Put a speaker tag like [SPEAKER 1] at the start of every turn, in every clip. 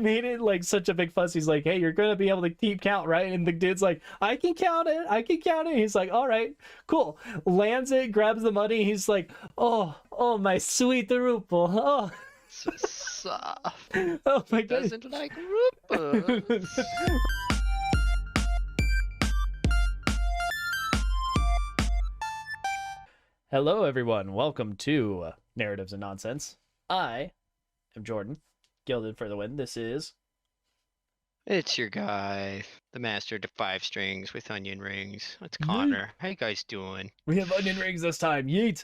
[SPEAKER 1] made it like such a big fuss. He's like, hey, you're gonna be able to keep count, right? And the dude's like, I can count it, I can count it. He's like, all right, cool. Lands it, grabs the money. He's like, oh my sweet ruple. Oh,
[SPEAKER 2] So soft.
[SPEAKER 1] oh
[SPEAKER 2] He
[SPEAKER 1] my god.
[SPEAKER 2] doesn't like rupees.
[SPEAKER 1] Hello everyone, welcome to Narratives and Nonsense. I am Jordan, gilded for the win. This is
[SPEAKER 2] It's your guy, the master of the five strings with onion rings. It's
[SPEAKER 1] Yeet.
[SPEAKER 2] Connor. How you guys doing?
[SPEAKER 1] We have onion rings this time. Yeet.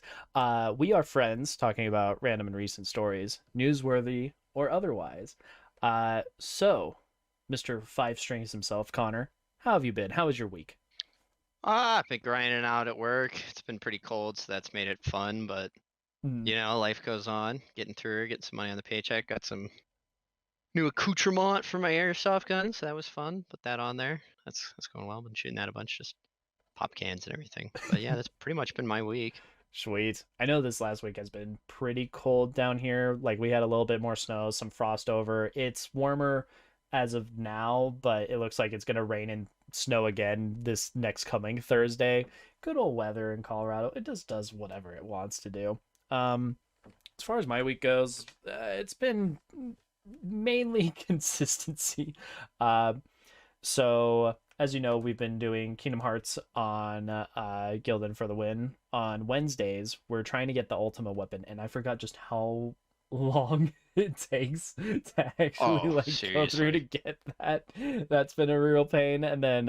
[SPEAKER 1] We are friends talking about random and recent stories, newsworthy or otherwise. So, Mr. Five Strings himself, Connor, how have you been? How was your week?
[SPEAKER 2] I've been grinding out at work. It's been pretty cold, so that's made it fun, but
[SPEAKER 1] Hmm.
[SPEAKER 2] life goes on. Getting through, getting some money on the paycheck. Got some new accoutrement for my airsoft gun, so that was fun. Put that on there. That's going well. Been shooting that a bunch, just pop cans and everything. But yeah, that's pretty much been my week.
[SPEAKER 1] Sweet. I know this last week has been pretty cold down here. Like we had a little bit more snow, some frost over. It's warmer as of now, but it looks like it's going to rain and snow again this next coming Thursday. Good old weather in Colorado. It just does whatever it wants to do. Um, as far as my week goes, it's been mainly consistency. Uh, so as you know, we've been doing Kingdom Hearts on Gildan for the win on Wednesdays. We're trying to get the Ultima weapon, and I forgot just how long it takes to actually
[SPEAKER 2] Oh,
[SPEAKER 1] like go through to
[SPEAKER 2] seriously.
[SPEAKER 1] get that. That's been a real pain. And then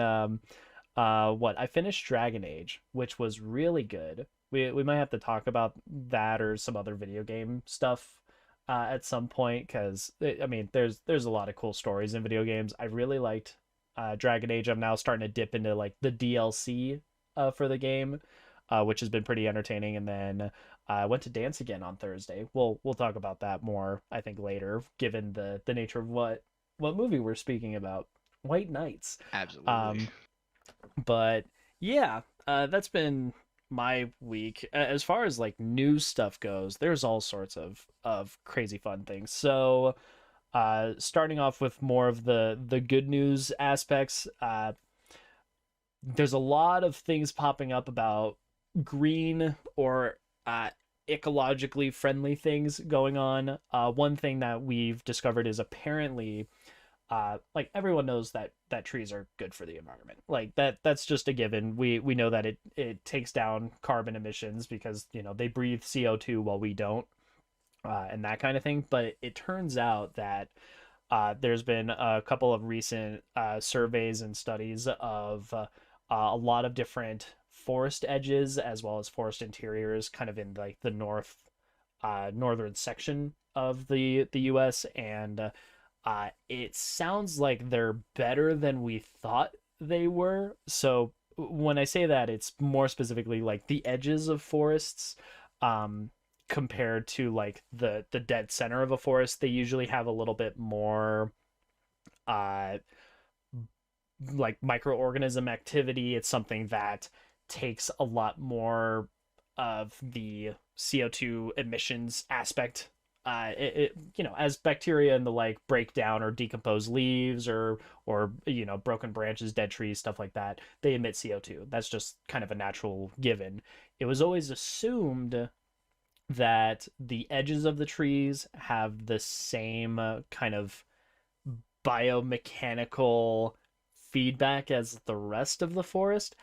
[SPEAKER 1] what I finished Dragon Age, which was really good. We might have to talk about that or some other video game stuff at some point because I mean there's a lot of cool stories in video games. I really liked Dragon Age. I'm now starting to dip into like the DLC for the game, which has been pretty entertaining. And then I went to dance again on Thursday. We'll talk about that more I think later, given the nature of what movie we're speaking about, White Knights.
[SPEAKER 2] Absolutely.
[SPEAKER 1] Um, but yeah, that's been my week. As far as like news stuff goes, there's all sorts of crazy fun things. So starting off with more of the good news aspects, there's a lot of things popping up about green or ecologically friendly things going on. One thing that we've discovered is apparently like everyone knows that trees are good for the environment. Like that's just a given. We know that it takes down carbon emissions because they breathe CO2 while we don't, and that kind of thing. But it turns out that there's been a couple of recent surveys and studies of a lot of different forest edges as well as forest interiors, kind of in like the northern section of the U.S. and it sounds like they're better than we thought they were. So when I say that, it's more specifically like the edges of forests, um, compared to like the dead center of a forest. They usually have a little bit more uh like microorganism activity. It's something that takes a lot more of the CO2 emissions aspect. As bacteria and the like break down or decompose leaves or broken branches, dead trees, stuff like that, they emit CO2. That's just kind of a natural given. It was always assumed that the edges of the trees have the same kind of biomechanical feedback as the rest of the forest.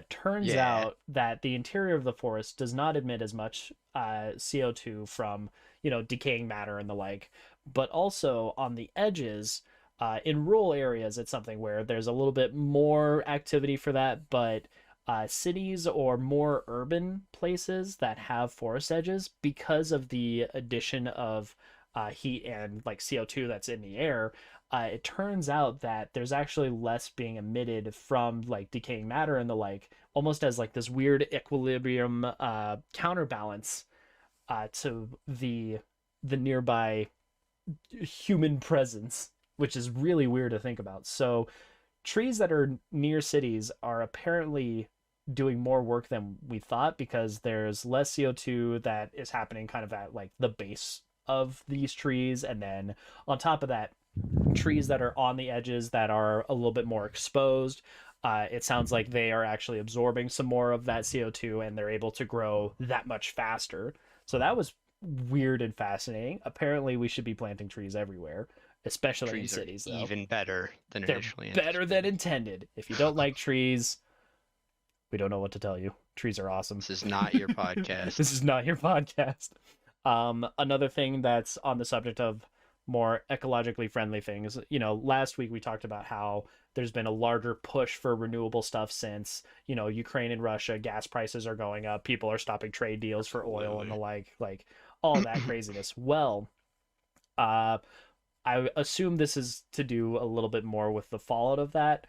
[SPEAKER 1] Turns
[SPEAKER 2] Yeah.
[SPEAKER 1] out that the interior of the forest does not emit as much CO2 from, decaying matter and the like, but also on the edges. In rural areas, it's something where there's a little bit more activity for that, but cities or more urban places that have forest edges, because of the addition of heat and like CO2 that's in the air, it turns out that there's actually less being emitted from like decaying matter and the like, almost as like this weird equilibrium counterbalance to the nearby human presence, which is really weird to think about. So trees that are near cities are apparently doing more work than we thought because there's less CO2 that is happening kind of at like the base of these trees, and then on top of that, trees that are on the edges that are a little bit more exposed. It sounds like they are actually absorbing some more of that CO2 and they're able to grow that much faster. So that was weird and fascinating. Apparently, we should be planting trees everywhere, especially in
[SPEAKER 2] Trees are
[SPEAKER 1] cities, though.
[SPEAKER 2] even better than
[SPEAKER 1] They're
[SPEAKER 2] initially
[SPEAKER 1] better than
[SPEAKER 2] anticipated.
[SPEAKER 1] intended. If you don't like trees, we don't know what to tell you. Trees are awesome.
[SPEAKER 2] This is not your podcast.
[SPEAKER 1] This is not your podcast. Another thing that's on the subject of more ecologically friendly things, last week we talked about how there's been a larger push for renewable stuff since, Ukraine and Russia, gas prices are going up, people are stopping trade deals for oil and the
[SPEAKER 2] Absolutely.
[SPEAKER 1] like all that craziness. Well, uh, I assume this is to do a little bit more with the fallout of that.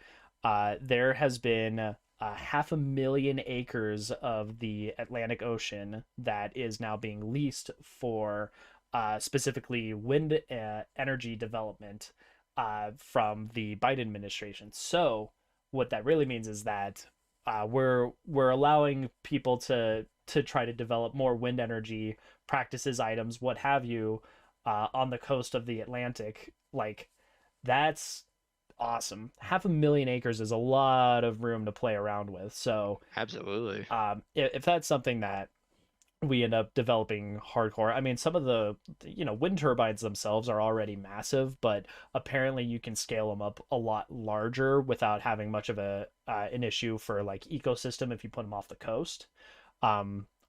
[SPEAKER 1] There has been 500,000 acres of the Atlantic Ocean that is now being leased for specifically wind energy development from the Biden administration. So what that really means is that we're allowing people to try to develop more wind energy practices, items, what have you, on the coast of the Atlantic. Like that's awesome. 500,000 acres is a lot of room to play around with. So
[SPEAKER 2] Absolutely.
[SPEAKER 1] if that's something that we end up developing hardcore, I mean, some of the wind turbines themselves are already massive, but apparently you can scale them up a lot larger without having much of a an issue for like ecosystem if you put them off the coast.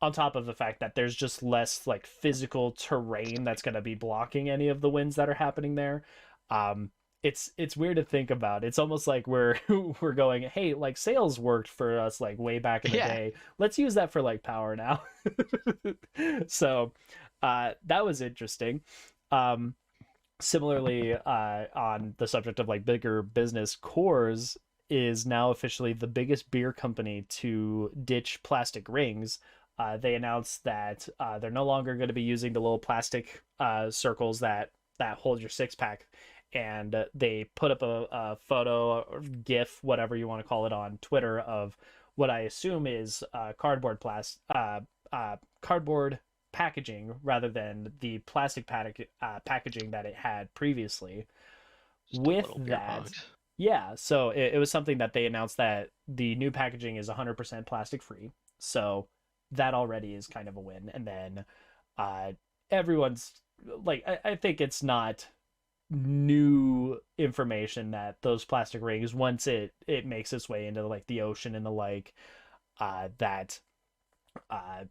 [SPEAKER 1] On top of the fact that there's just less like physical terrain that's going to be blocking any of the winds that are happening there. Um, it's weird to think about. It's almost like we're we're going, hey, like sails worked for us like way back in the
[SPEAKER 2] Yeah.
[SPEAKER 1] day. Let's use that for like power now. So that was interesting. Um, Similarly, on the subject of like bigger business, Coors is now officially the biggest beer company to ditch plastic rings. They announced that they're no longer going to be using the little plastic circles that hold your six pack, and they put up a photo or GIF, whatever you want to call it, on Twitter of what I assume is cardboard packaging rather than the plastic packaging that it had previously.
[SPEAKER 2] Just a
[SPEAKER 1] With
[SPEAKER 2] little beer
[SPEAKER 1] that,
[SPEAKER 2] pongs.
[SPEAKER 1] yeah, so it was something that they announced that the new packaging is 100% plastic free. So that already is kind of a win. And then uh, everyone's like, I think it's not new information that those plastic rings, once it makes its way into like the ocean and the like, that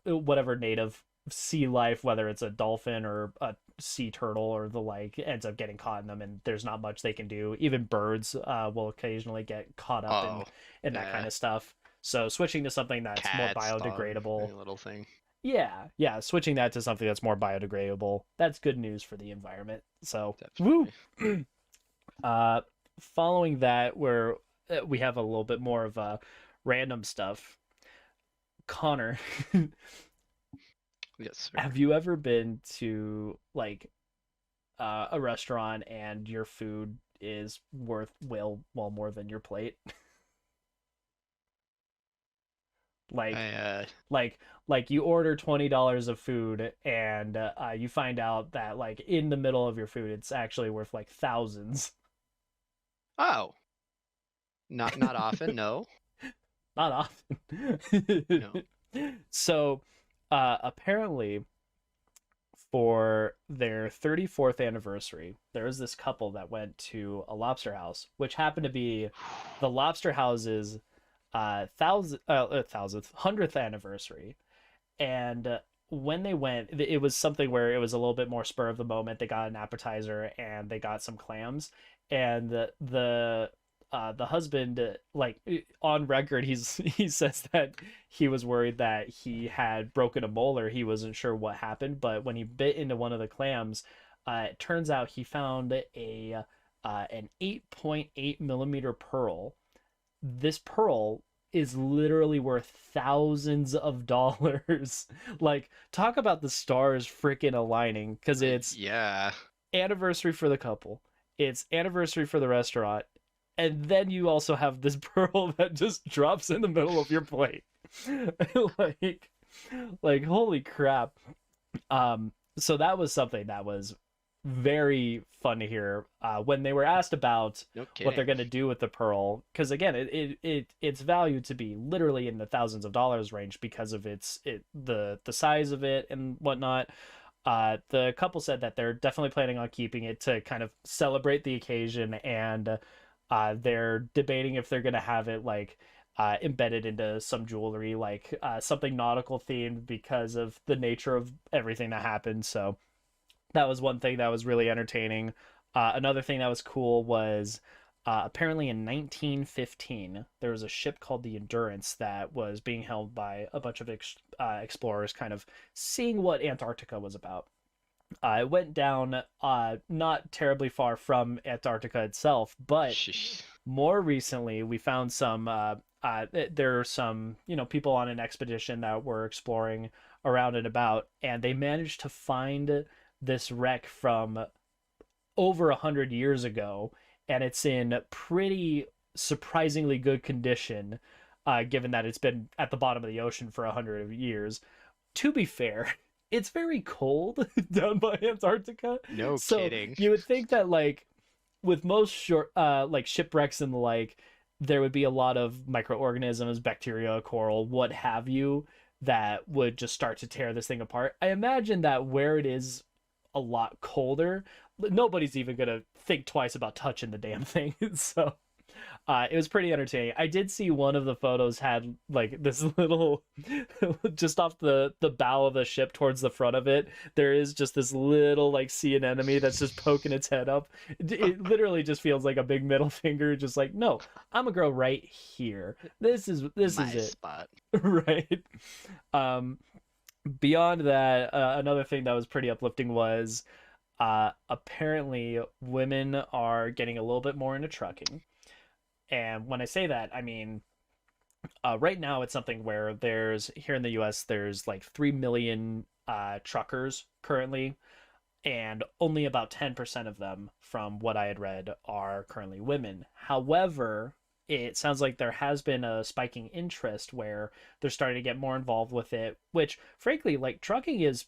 [SPEAKER 1] whatever native sea life, whether it's a dolphin or a sea turtle or the like, ends up getting caught in them, and there's not much they can do. Even birds will occasionally get caught up
[SPEAKER 2] Oh,
[SPEAKER 1] in that kind
[SPEAKER 2] yeah.
[SPEAKER 1] of stuff. So switching to something that's more
[SPEAKER 2] Cats, dog,
[SPEAKER 1] biodegradable,
[SPEAKER 2] any little thing.
[SPEAKER 1] yeah, switching that to something that's more biodegradable, that's good news for the environment. So woo.
[SPEAKER 2] Definitely.
[SPEAKER 1] uh, Following that, where we have a little bit more of random stuff. Connor,
[SPEAKER 2] Yes, sir.
[SPEAKER 1] have you ever been to like a restaurant and your food is worth well more than your plate?
[SPEAKER 2] I
[SPEAKER 1] like like like you order $20 of food and you find out that like in the middle of your food it's actually worth like thousands.
[SPEAKER 2] oh, not often, no.
[SPEAKER 1] Not
[SPEAKER 2] No.
[SPEAKER 1] often. So apparently for their 34th anniversary, there was this couple that went to a lobster house, which happened to be the lobster house's thousandth, 100th anniversary. And when they went, it was something where it was a little bit more spur of the moment. They got an appetizer and they got some clams, and the husband, like on record, he says that he was worried that he had broken a molar. He wasn't sure what happened, but when he bit into one of the clams, it turns out he found a an 8.8 millimeter pearl. This pearl is literally worth thousands of dollars. Like, talk about the stars freaking aligning, because it's
[SPEAKER 2] Yeah.
[SPEAKER 1] anniversary for the couple, it's anniversary for the restaurant, and then you also have this pearl that just drops in the middle of your plate. like like holy crap. So that was something that was very fun to hear when they were asked about
[SPEAKER 2] No
[SPEAKER 1] what they're
[SPEAKER 2] kidding.
[SPEAKER 1] going to do with the pearl, because again, it's valued to be literally in the thousands of dollars range because of the size of it and whatnot. The couple said that they're definitely planning on keeping it to kind of celebrate the occasion, and they're debating if they're going to have it like embedded into some jewelry, like something nautical themed because of the nature of everything that happened. So that was one thing that was really entertaining. Another thing that was cool was apparently in 1915 there was a ship called the Endurance that was being held by a bunch of explorers, kind of seeing what Antarctica was about. It went down not terribly far from Antarctica itself, but
[SPEAKER 2] Sheesh.
[SPEAKER 1] more recently we found some there are some people on an expedition that were exploring around and about, and they managed to find this wreck from over 100 years ago, and it's in pretty surprisingly good condition, given that it's been at the bottom of the ocean for 100 years. To be fair, it's very cold down by Antarctica,
[SPEAKER 2] No
[SPEAKER 1] so
[SPEAKER 2] kidding.
[SPEAKER 1] you would think that like with most short like shipwrecks and the like, there would be a lot of microorganisms, bacteria, coral, what have you, that would just start to tear this thing apart. I imagine that where it is a lot colder, nobody's even gonna think twice about touching the damn thing. So it was pretty entertaining. I did see one of the photos had like this little, just off the bow of the ship towards the front of it. There is just this little like sea anemone that's just poking its head up. It literally just feels like a big middle finger, just like, no, I'm gonna grow right here. This is
[SPEAKER 2] My
[SPEAKER 1] it,
[SPEAKER 2] spot.
[SPEAKER 1] right? Um, Beyond that, another thing that was pretty uplifting was apparently women are getting a little bit more into trucking. And when I say that, I mean right now it's something where there's here in the US there's like 3 million truckers currently, and only about 10% of them, from what I had read, are currently women. However, it sounds like there has been a spiking interest where they're starting to get more involved with it, which frankly, like trucking is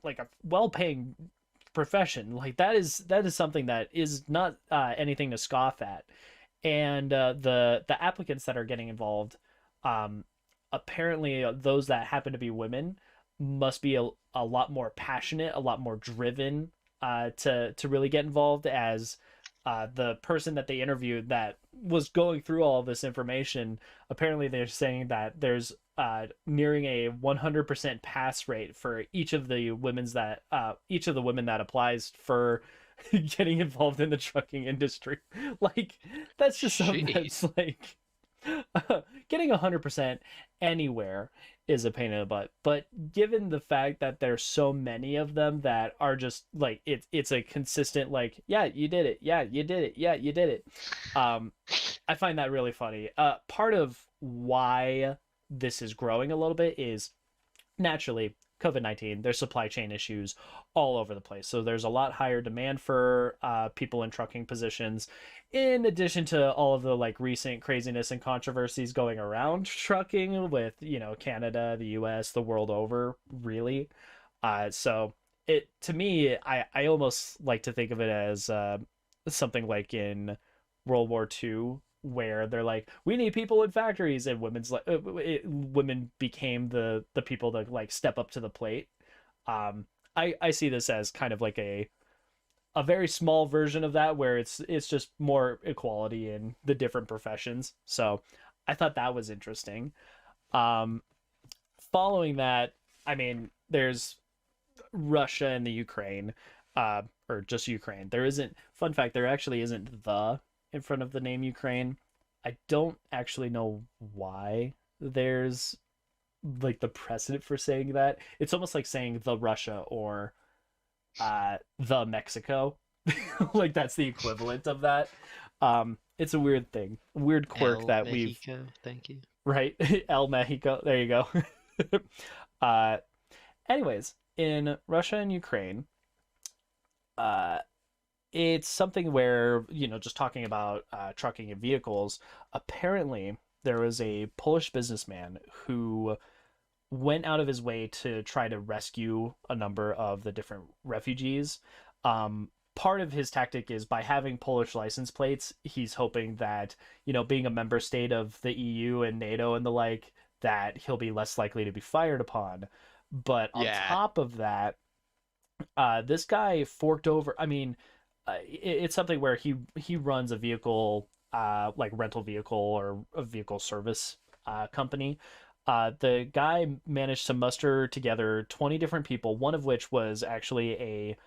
[SPEAKER 1] like a well-paying profession. Like that is something that is not anything to scoff at. And the applicants that are getting involved, um, apparently those that happen to be women must be a lot more passionate, a lot more driven to really get involved. As the person that they interviewed that was going through all of this information, apparently they're saying that there's nearing a 100% pass rate for each of the women that applies for getting involved in the trucking industry. Like that's just something
[SPEAKER 2] Jeez.
[SPEAKER 1] that's like getting 100% anywhere is a pain in the butt. But given the fact that there's so many of them that are just like it's a consistent like, yeah, you did it. Yeah, you did it. Yeah, you did it. Um I find that really funny. Part of why this is growing a little bit is naturally COVID-19, there's supply chain issues all over the place. So there's a lot higher demand for people in trucking positions, in addition to all of the like recent craziness and controversies going around trucking with, Canada, the US, the world over, really. So it to me, I almost like to think of it as something like in World War II, where they're like, we need people in factories, and women became the people to like step up to the plate. I see this as kind of like a very small version of that, where it's just more equality in the different professions. So I thought that was interesting. um Following that, I mean, there's Russia and the Ukraine, or just Ukraine. There isn't, fun fact, there actually isn't the in front of the name Ukraine. I don't actually know why there's like the precedent for saying that. It's almost like saying the Russia or the Mexico. Like that's the equivalent of that. It's a weird thing, a weird quirk
[SPEAKER 2] El
[SPEAKER 1] that we've,
[SPEAKER 2] Mexico. Thank you.
[SPEAKER 1] right. El Mexico. There you go. uh Anyways, in Russia and Ukraine, uh, it's something where, just talking about trucking and vehicles, apparently there was a Polish businessman who went out of his way to try to rescue a number of the different refugees. Part of his tactic is by having Polish license plates, he's hoping that, being a member state of the EU and NATO and the like, that he'll be less likely to be fired upon. But on
[SPEAKER 2] Yeah.
[SPEAKER 1] top of that, this guy forked over. I mean, it's something where he runs a vehicle, like rental vehicle or a vehicle service company. The guy managed to muster together 20 different people, one of which was actually a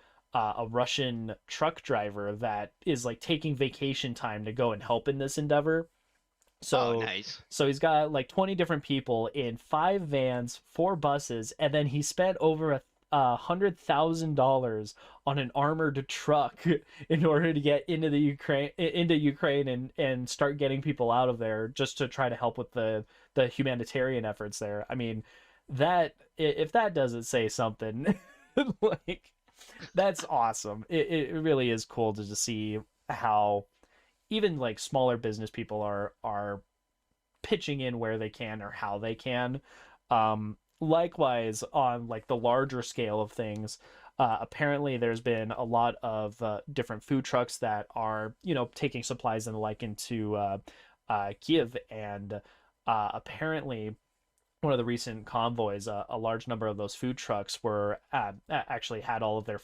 [SPEAKER 1] Russian truck driver that is like taking vacation time to go and help in this endeavor.
[SPEAKER 2] Oh,
[SPEAKER 1] So
[SPEAKER 2] nice.
[SPEAKER 1] so he's got like 20 different people in 5 vans, 4 buses, and then he spent over $100,000 on an armored truck in order to get into Ukraine and start getting people out of there just to try to help with the humanitarian efforts there. I mean, that if that doesn't say something, like that's awesome. It really is cool to just see how even like smaller business people are pitching in where they can or how they can. Likewise, on like the larger scale of things, apparently there's been a lot of different food trucks that are taking supplies and the like into Kiev, and apparently one of the recent convoys, a large number of those food trucks were actually had all of their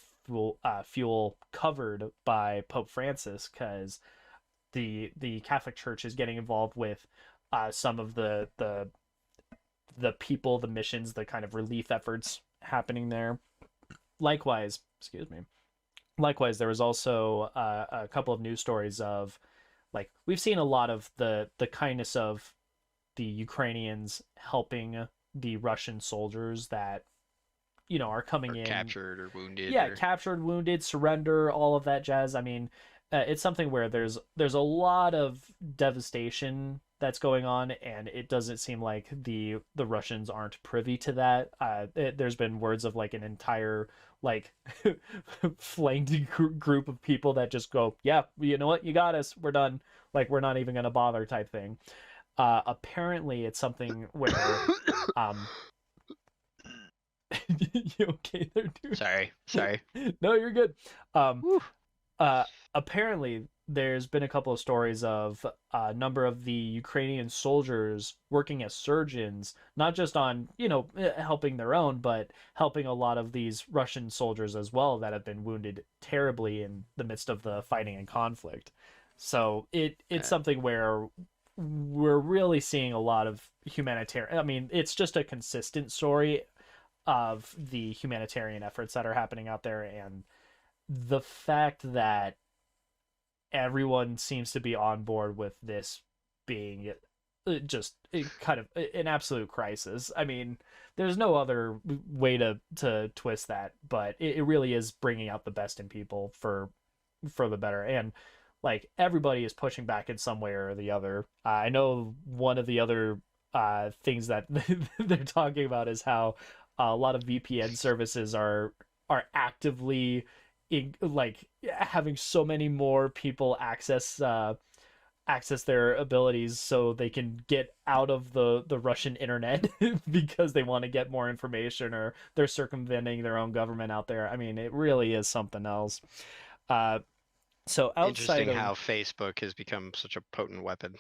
[SPEAKER 1] fuel covered by Pope Francis, because the Catholic Church is getting involved with some of the people, the missions, the kind of relief efforts happening there. Likewise, excuse me. Likewise, there was also a couple of news stories of, like, we've seen a lot of the kindness of the Ukrainians helping the Russian soldiers that are coming
[SPEAKER 2] Or
[SPEAKER 1] in.
[SPEAKER 2] captured or wounded
[SPEAKER 1] Yeah,
[SPEAKER 2] or
[SPEAKER 1] captured, wounded, surrender, all of that jazz. I mean, it's something where there's a lot of devastation that's going on, and it doesn't seem like the Russians aren't privy to that. There's been words of like an entire like flanked group of people that just go, yeah, you know what, you got us, we're done. Like, we're not even gonna bother, type thing. Apparently, it's something where um, you okay there,
[SPEAKER 2] sorry,
[SPEAKER 1] dude?
[SPEAKER 2] sorry.
[SPEAKER 1] No, you're good. Um,
[SPEAKER 2] Whew.
[SPEAKER 1] uh, Apparently, there's been a couple of stories of a number of the Ukrainian soldiers working as surgeons, not just on, helping their own, but helping a lot of these Russian soldiers as well that have been wounded terribly in the midst of the fighting and conflict. So it's
[SPEAKER 2] Uh,
[SPEAKER 1] something where we're really seeing a lot of humanitarian. I mean, it's just a consistent story of the humanitarian efforts that are happening out there, and the fact that everyone seems to be on board with this being just kind of an absolute crisis. I mean, there's no other way to twist that, but it really is bringing out the best in people for the better. And like, everybody is pushing back in some way or the other. I know one of the other things that they're talking about is how a lot of VPN services are actively like having so many more people access their abilities so they can get out of the Russian internet because they want to get more information, or they're circumventing their own government out there. I mean, it really is something else. Uh, so outside
[SPEAKER 2] Interesting
[SPEAKER 1] of,
[SPEAKER 2] how Facebook has become such a potent weapon.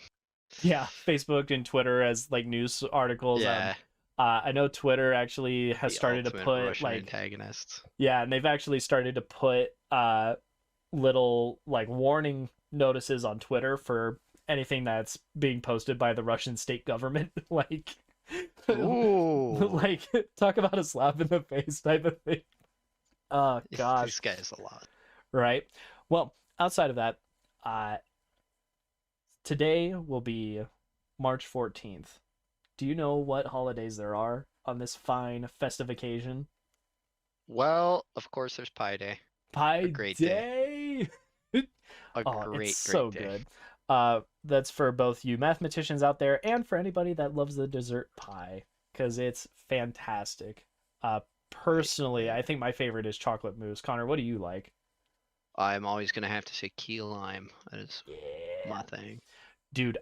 [SPEAKER 1] yeah, Facebook and Twitter as like news articles.
[SPEAKER 2] Yeah,
[SPEAKER 1] I know Twitter actually has
[SPEAKER 2] the
[SPEAKER 1] started to
[SPEAKER 2] ultimate
[SPEAKER 1] put
[SPEAKER 2] Russian
[SPEAKER 1] like,
[SPEAKER 2] antagonists.
[SPEAKER 1] yeah, and they've actually started to put little like warning notices on Twitter for anything that's being posted by the Russian state government. Like,
[SPEAKER 2] Ooh,
[SPEAKER 1] like, talk about a slap in the face type of thing. Oh
[SPEAKER 2] these
[SPEAKER 1] gosh.
[SPEAKER 2] guys a lot.
[SPEAKER 1] Right. Well, outside of that, uh, today will be March 14th. Do you know what holidays there are on this fine festive occasion?
[SPEAKER 2] Well, of course, there's Pi Day. A
[SPEAKER 1] Pi
[SPEAKER 2] great day.
[SPEAKER 1] Day.
[SPEAKER 2] A
[SPEAKER 1] Oh, it's
[SPEAKER 2] great,
[SPEAKER 1] so
[SPEAKER 2] great day.
[SPEAKER 1] good. That's for both you mathematicians out there and for anybody that loves the dessert pie, because it's fantastic.
[SPEAKER 2] I,
[SPEAKER 1] Personally, I think my favorite is chocolate mousse. Connor, what do you like?
[SPEAKER 2] I'm always gonna have to say key lime. That is my
[SPEAKER 1] Yeah.
[SPEAKER 2] thing.
[SPEAKER 1] Dude,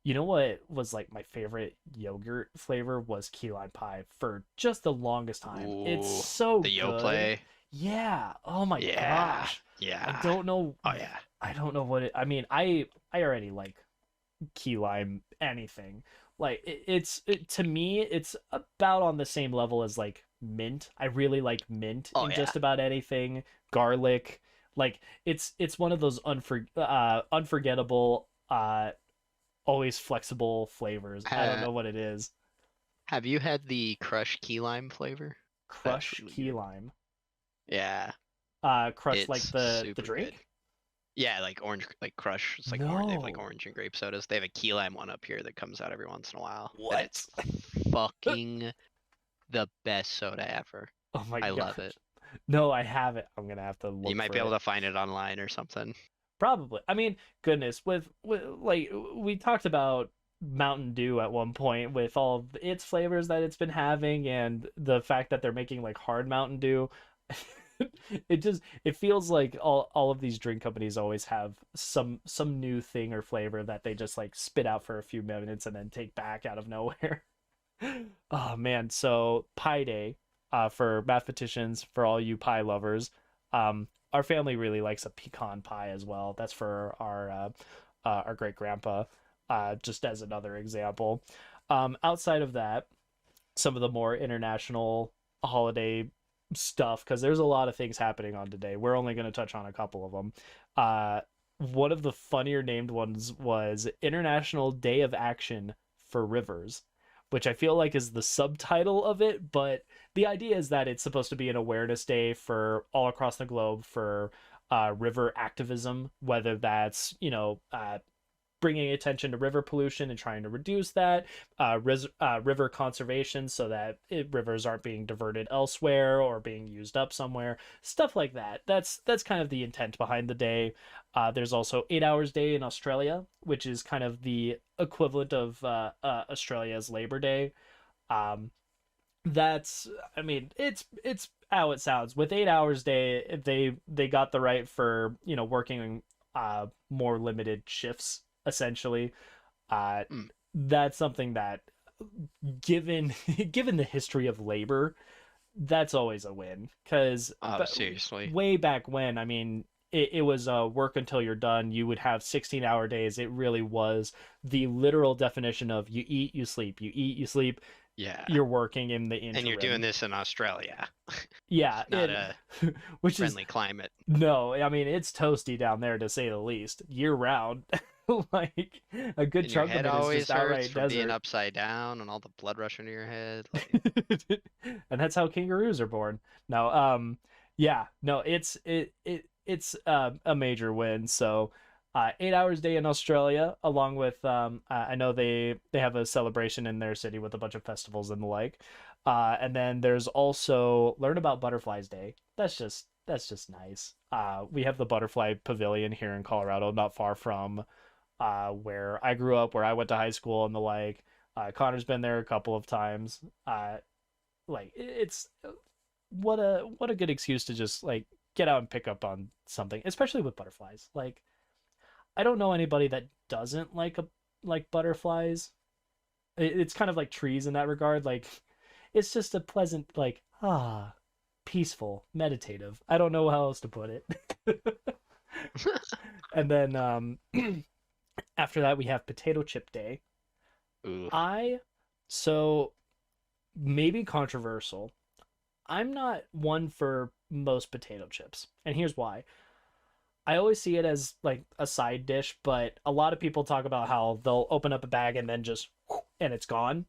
[SPEAKER 1] You know what was like my favorite yogurt flavor was key lime pie for just the longest time. It's
[SPEAKER 2] Ooh,
[SPEAKER 1] so
[SPEAKER 2] the Yo
[SPEAKER 1] good.
[SPEAKER 2] play.
[SPEAKER 1] Yeah. Oh my
[SPEAKER 2] Yeah,
[SPEAKER 1] gosh. I
[SPEAKER 2] yeah.
[SPEAKER 1] don't know.
[SPEAKER 2] Oh yeah.
[SPEAKER 1] I don't know what it. I mean, I already like key lime anything. Like to me, it's about on the same level as like mint. I really like mint
[SPEAKER 2] Oh
[SPEAKER 1] in
[SPEAKER 2] yeah.
[SPEAKER 1] just about anything. Garlic. Like it's one of those unforgettable always flexible flavors. I don't
[SPEAKER 2] Ha
[SPEAKER 1] know what it is.
[SPEAKER 2] have you had the crushed key lime flavor? That's
[SPEAKER 1] Crush
[SPEAKER 2] really
[SPEAKER 1] key
[SPEAKER 2] good.
[SPEAKER 1] lime.
[SPEAKER 2] Yeah,
[SPEAKER 1] Crush like
[SPEAKER 2] it's
[SPEAKER 1] the
[SPEAKER 2] super good.
[SPEAKER 1] drink?
[SPEAKER 2] Yeah, like orange, like crush. It's like orange. They have like
[SPEAKER 1] No.
[SPEAKER 2] orange and grape sodas. They have a key lime one up here that comes out every once in a while, and
[SPEAKER 1] What?
[SPEAKER 2] it's fucking the best soda ever.
[SPEAKER 1] Oh my
[SPEAKER 2] I
[SPEAKER 1] gosh.
[SPEAKER 2] love it.
[SPEAKER 1] No, I haven't. I'm gonna have to
[SPEAKER 2] You
[SPEAKER 1] look
[SPEAKER 2] might
[SPEAKER 1] for
[SPEAKER 2] be able
[SPEAKER 1] it.
[SPEAKER 2] to find it online or something.
[SPEAKER 1] Probably. I mean, goodness, with like we talked about Mountain Dew at one point with all of its flavors that it's been having and the fact that they're making like hard Mountain Dew. It feels like all of these drink companies always have some new thing or flavor that they just like spit out for a few minutes and then take back out of nowhere. Oh man, so Pi Day, for mathematicians, for all you pie lovers. Our family really likes a pecan pie as well. That's for our great grandpa. Just as another example. Outside of that, some of the more international holiday stuff, because there's a lot of things happening on today. We're only going to touch on a couple of them. One of the funnier named ones was International Day of Action for Rivers, which I feel like is the subtitle of it, but the idea is that it's supposed to be an awareness day for all across the globe for river activism, whether that's, bringing attention to river pollution and trying to reduce that, river conservation so that rivers aren't being diverted elsewhere or being used up somewhere, stuff like that. That's kind of the intent behind the day. There's also 8 Hours Day in Australia, which is kind of the equivalent of Australia's Labor Day. Um, that's I mean it's how it sounds. With 8 hours day, they got the right for working more limited shifts essentially. uh
[SPEAKER 2] Mm.
[SPEAKER 1] that's something that, given given the history of labor, that's always a win, because
[SPEAKER 2] Oh, seriously.
[SPEAKER 1] way back when, I mean, it was work until you're done. You would have 16-hour days. It really was the literal definition of you eat, you sleep, you eat, you sleep,
[SPEAKER 2] Yeah.
[SPEAKER 1] you're working in the
[SPEAKER 2] And you're doing
[SPEAKER 1] interim.
[SPEAKER 2] this in Australia.
[SPEAKER 1] Yeah,
[SPEAKER 2] Not
[SPEAKER 1] and
[SPEAKER 2] a
[SPEAKER 1] which is,
[SPEAKER 2] friendly climate.
[SPEAKER 1] no, I mean, it's toasty down there to say the least, year round. Like a good
[SPEAKER 2] And your
[SPEAKER 1] chunk of
[SPEAKER 2] head
[SPEAKER 1] it is
[SPEAKER 2] always
[SPEAKER 1] just
[SPEAKER 2] hurts
[SPEAKER 1] outright
[SPEAKER 2] from being
[SPEAKER 1] desert.
[SPEAKER 2] upside down and all the blood rushing to your head. Like,
[SPEAKER 1] And that's how kangaroos are born. No, yeah, no, it's a major win. So 8 hours day in Australia, along with I know they have a celebration in their city with a bunch of festivals and the like. And then there's also Learn About Butterflies Day. That's just nice. We have the Butterfly Pavilion here in Colorado, not far from where I grew up, where I went to high school and the like. Connor's been there a couple of times. Like it's what a good excuse to just like get out and pick up on something, especially with butterflies. Like I don't know anybody that doesn't like butterflies. It's kind of like trees in that regard. Like it's just a pleasant, like, peaceful, meditative. I don't know how else to put it. And then after that we have Potato Chip Day.
[SPEAKER 2] ooh,
[SPEAKER 1] I so maybe controversial. I'm not one for most potato chips. And here's why. I always see it as like a side dish, but a lot of people talk about how they'll open up a bag and then just and it's gone.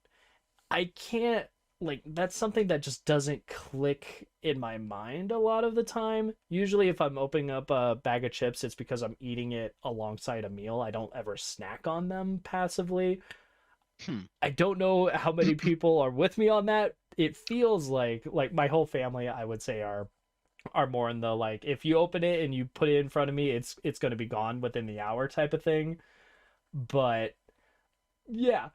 [SPEAKER 1] I can't, like, that's something that just doesn't click in my mind a lot of the time. Usually if I'm opening up a bag of chips, it's because I'm eating it alongside a meal. I don't ever snack on them passively.
[SPEAKER 2] hmm.
[SPEAKER 1] I don't know how many people are with me on that. It feels like my whole family, I would say, are more in the like, if you open it and you put it in front of me, it's going to be gone within the hour type of thing. But yeah,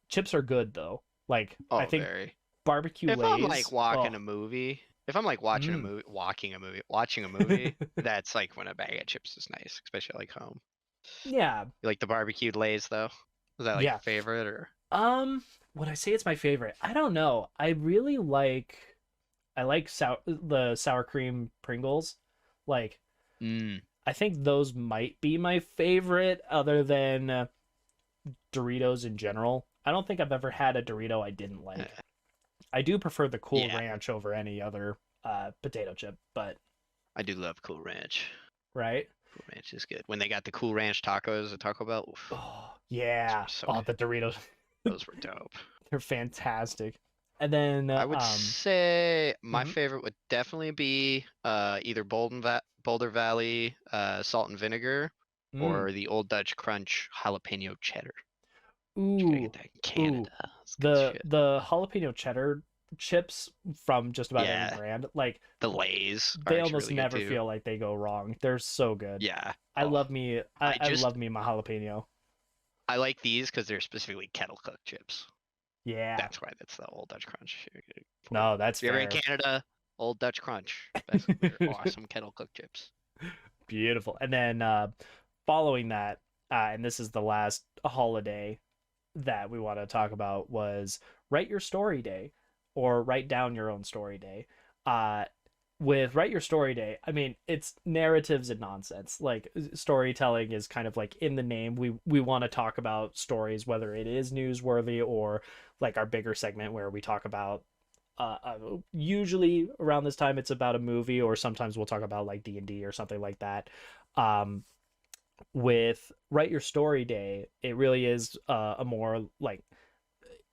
[SPEAKER 1] chips are good though. Like I
[SPEAKER 2] Oh,
[SPEAKER 1] think
[SPEAKER 2] very.
[SPEAKER 1] barbecue
[SPEAKER 2] If I'm like
[SPEAKER 1] lays. Oh,
[SPEAKER 2] walking a movie, if I'm like watching a
[SPEAKER 1] mm.
[SPEAKER 2] movie, walking a movie, watching a movie, that's like when a bag of chips is nice, especially like home.
[SPEAKER 1] Yeah,
[SPEAKER 2] You like the barbecued Lays though? Was that like your
[SPEAKER 1] Yeah.
[SPEAKER 2] favorite or?
[SPEAKER 1] Um, would I say it's my favorite? I don't know. I like the sour cream Pringles. Like
[SPEAKER 2] Mm.
[SPEAKER 1] I think those might be my favorite other than Doritos in general. I don't think I've ever had a Dorito I didn't like. I do prefer the Cool
[SPEAKER 2] Yeah,
[SPEAKER 1] Ranch over any other potato chip, but
[SPEAKER 2] I do love Cool Ranch.
[SPEAKER 1] right?
[SPEAKER 2] Cool Ranch is good. When they got the Cool Ranch tacos at Taco Bell, oof,
[SPEAKER 1] Oh,
[SPEAKER 2] those
[SPEAKER 1] yeah.
[SPEAKER 2] were so
[SPEAKER 1] Oh,
[SPEAKER 2] good.
[SPEAKER 1] the Doritos.
[SPEAKER 2] Those were dope.
[SPEAKER 1] They're fantastic. And then
[SPEAKER 2] I would say my
[SPEAKER 1] mhm.
[SPEAKER 2] favorite would definitely be either Boulder Valley salt and vinegar
[SPEAKER 1] Mm.
[SPEAKER 2] or the Old Dutch Crunch jalapeno cheddar. You gotta
[SPEAKER 1] Ooh.
[SPEAKER 2] get that in
[SPEAKER 1] Ooh.
[SPEAKER 2] Canada. It's good
[SPEAKER 1] The
[SPEAKER 2] shit.
[SPEAKER 1] the jalapeno cheddar chips from just about any
[SPEAKER 2] Yeah,
[SPEAKER 1] brand, like
[SPEAKER 2] the Lay's are
[SPEAKER 1] they
[SPEAKER 2] actually
[SPEAKER 1] almost
[SPEAKER 2] really good
[SPEAKER 1] never
[SPEAKER 2] too.
[SPEAKER 1] feel like they go wrong. They're so good.
[SPEAKER 2] Yeah.
[SPEAKER 1] I
[SPEAKER 2] Oh,
[SPEAKER 1] love me
[SPEAKER 2] I
[SPEAKER 1] I
[SPEAKER 2] just
[SPEAKER 1] love me my jalapeno.
[SPEAKER 2] I like these because they're specifically kettle cooked chips.
[SPEAKER 1] Yeah.
[SPEAKER 2] That's why that's the Old Dutch Crunch for you.
[SPEAKER 1] No, that's
[SPEAKER 2] If you're ever in
[SPEAKER 1] fair.
[SPEAKER 2] Canada, Old Dutch Crunch. They're awesome kettle cooked chips.
[SPEAKER 1] Beautiful. And then following that, and this is the last holiday that we want to talk about was write your story day or write down your own story day. Uh, with write your story day, I mean it's narratives and nonsense. Like storytelling is kind of like in the name. We want to talk about stories, whether it is newsworthy or like our bigger segment where we talk about. Usually around this time it's about a movie, or sometimes we'll talk about like D&D or something like that. Um, with write your story day, it really is a more like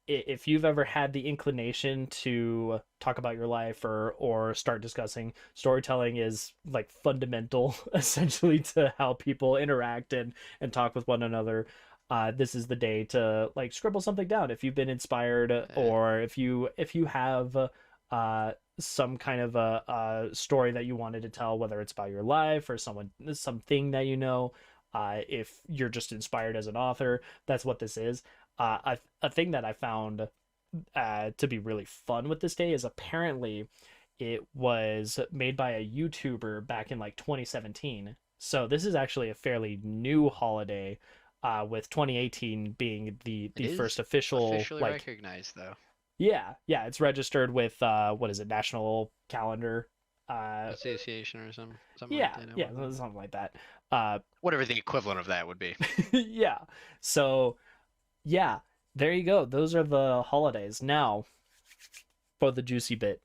[SPEAKER 1] if you've ever had the inclination to talk about your life or start discussing, storytelling is like fundamental essentially to how people interact and talk with one another. This is the day to like scribble something down if you've been inspired,
[SPEAKER 2] Uh,
[SPEAKER 1] or if you have some kind of a story that you wanted to tell, whether it's about your life or something that you know. If you're just inspired as an author, that's what this is. A thing that I found to be really fun with this day is apparently it was made by a YouTuber back in like 2017. So this is actually a fairly new holiday, with 2018 being
[SPEAKER 2] it
[SPEAKER 1] the first
[SPEAKER 2] is
[SPEAKER 1] official
[SPEAKER 2] officially
[SPEAKER 1] like
[SPEAKER 2] recognized though.
[SPEAKER 1] yeah, it's registered with what is it, National Calendar. Uh,
[SPEAKER 2] Association or something like
[SPEAKER 1] yeah,
[SPEAKER 2] that, I
[SPEAKER 1] yeah,
[SPEAKER 2] want to.
[SPEAKER 1] something like that. Uh,
[SPEAKER 2] Whatever the equivalent of that would be.
[SPEAKER 1] yeah. So yeah, there you go. Those are the holidays. Now, for the juicy bit,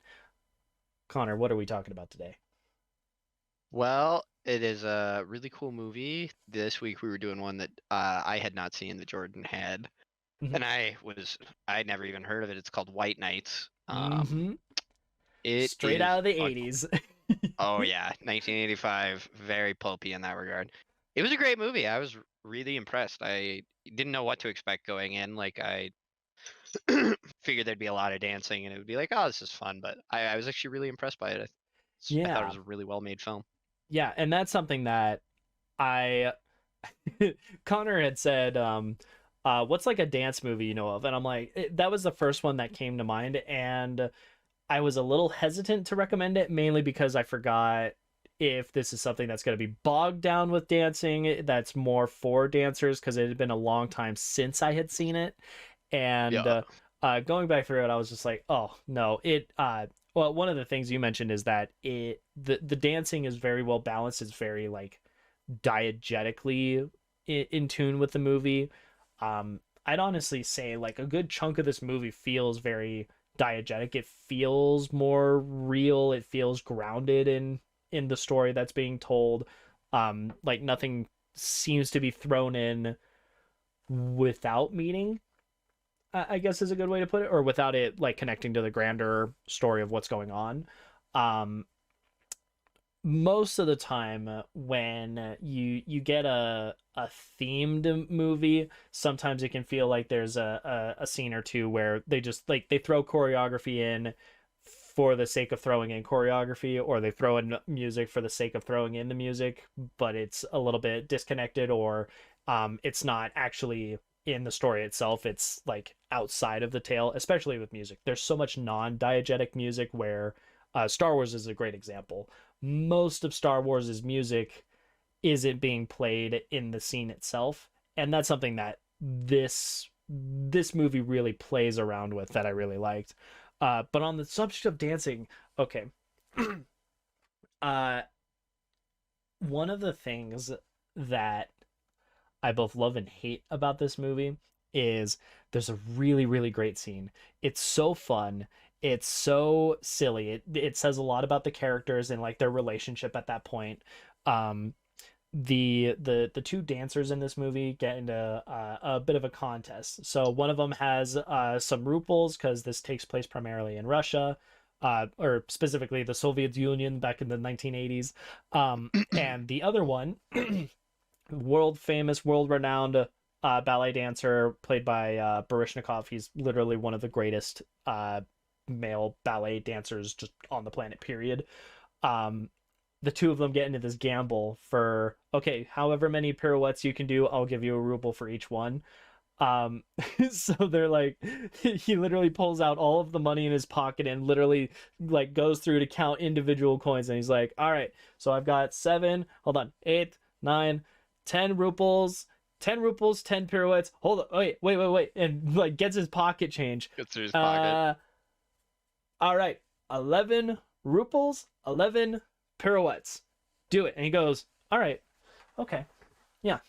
[SPEAKER 1] Connor, what are we talking about today?
[SPEAKER 2] Well, it is a really cool movie. This week we were doing one that I had not seen that Jordan had,
[SPEAKER 1] Mm-hmm.
[SPEAKER 2] and I'd never even heard of it. It's called White Nights.
[SPEAKER 1] Mm-hmm.
[SPEAKER 2] It
[SPEAKER 1] Straight out
[SPEAKER 2] is
[SPEAKER 1] of the
[SPEAKER 2] a
[SPEAKER 1] 80s.
[SPEAKER 2] Oh yeah, 1985, very pulpy in that regard. It was a great movie. I was really impressed. I didn't know what to expect going in. Like I figured there'd be a lot of dancing and it would be like, oh, this is fun. But I was actually really impressed by it. I thought it
[SPEAKER 1] Yeah.
[SPEAKER 2] was a really well made film.
[SPEAKER 1] Yeah, and that's something that I Connor had said, what's like a dance movie you know of? And I'm like, that was the first one that came to mind, and I was a little hesitant to recommend it, mainly because I forgot if this is something that's going to be bogged down with dancing, that's more for dancers, because it had been a long time since I had seen it. And
[SPEAKER 2] Yeah,
[SPEAKER 1] going back through it, I was just like, oh no, well, one of the things you mentioned is that the dancing is very well balanced. It's very like diegetically in tune with the movie. I'd honestly say like a good chunk of this movie feels very diegetic. It feels more real. It feels grounded in the story that's being told. Like nothing seems to be thrown in without meaning, I guess is a good way to put it, or without it like connecting to the grander story of what's going on. Um, Most of the time when you get a themed movie, sometimes it can feel like there's a scene or two where they just like they throw choreography in for the sake of throwing in choreography, or they throw in music for the sake of throwing in the music, but it's a little bit disconnected, or it's not actually in the story itself. It's like outside of the tale, especially with music. There's so much non-diegetic music where Star Wars is a great example. Most of Star Wars's music isn't being played in the scene itself, and that's something that this movie really plays around with that I really liked. But on the subject of dancing, okay, uh, one of the things that I both love and hate about this movie is there's a really, really great scene. It's so fun. It's so silly. It says a lot about the characters and like their relationship at that point. Um, the two dancers in this movie get into a bit of a contest. So one of them has some rubles because this takes place primarily in Russia, or specifically the Soviet Union back in the 1980s. And the other one, world famous, world renowned ballet dancer played by Barishnikov. He's literally one of the greatest male ballet dancers just on the planet. Period. Um, the two of them get into this gamble for okay, however many pirouettes you can do, I'll give you a ruble for each one. Um, so they're like, he literally pulls out all of the money in his pocket and literally like goes through to count individual coins, and he's like, all right, so I've got seven, hold on, eight, nine, 10 rubles, 10 rubles, 10 pirouettes. Hold on, wait, and like gets his pocket change.
[SPEAKER 2] Go through his pocket.
[SPEAKER 1] Uh, all right, 11 rubles, 11 pirouettes. Do it. And he goes, all right, okay, yeah,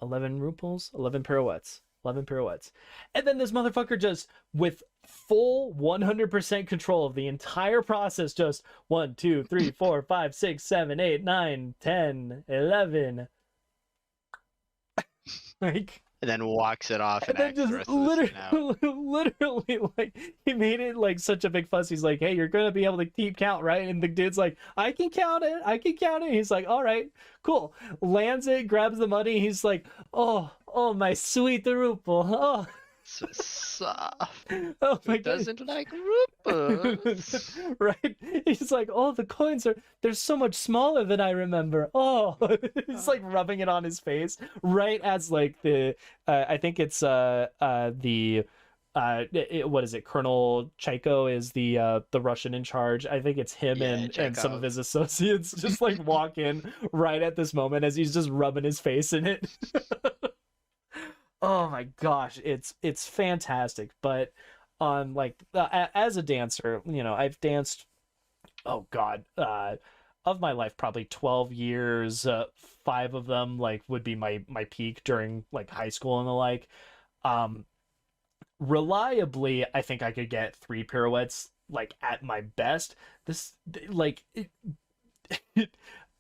[SPEAKER 1] 11 rubles, 11 pirouettes, 11 pirouettes. And then this motherfucker just, with full 100% control of the entire process, just 1, 2, 3, 4, 5, 6, 7, 8, 9, 10, 11. Like,
[SPEAKER 2] And then walks it off
[SPEAKER 1] and
[SPEAKER 2] and
[SPEAKER 1] then
[SPEAKER 2] acts the
[SPEAKER 1] just
[SPEAKER 2] rest of the scene out.
[SPEAKER 1] literally, like, he made it like such a big fuss. He's like, hey, you're gonna be able to keep count, right? And the dude's like, I can count it, I can count it. He's like, all right, cool. Lands it, grabs the money. He's like, oh, my sweet ruple. Oh,
[SPEAKER 2] So soft.
[SPEAKER 1] oh
[SPEAKER 2] Who
[SPEAKER 1] my god.
[SPEAKER 2] doesn't like rupees?
[SPEAKER 1] Right? He's like, oh, the coins they're so much smaller than I remember. Oh, he's like rubbing it on his face right as like the I think it's the what is it? Colonel Chaiko is the Russian in charge. I think it's him
[SPEAKER 2] Yeah,
[SPEAKER 1] and some of
[SPEAKER 2] Chekhov.
[SPEAKER 1] his associates just like walk in right at this moment as he's just rubbing his face in it. Oh my gosh, it's fantastic. But on like as a dancer, I've danced, oh god, of my life probably 12 years. Five of them like would be my peak during like high school and the like. Um, reliably, I think I could get 3 pirouettes like at my best. This like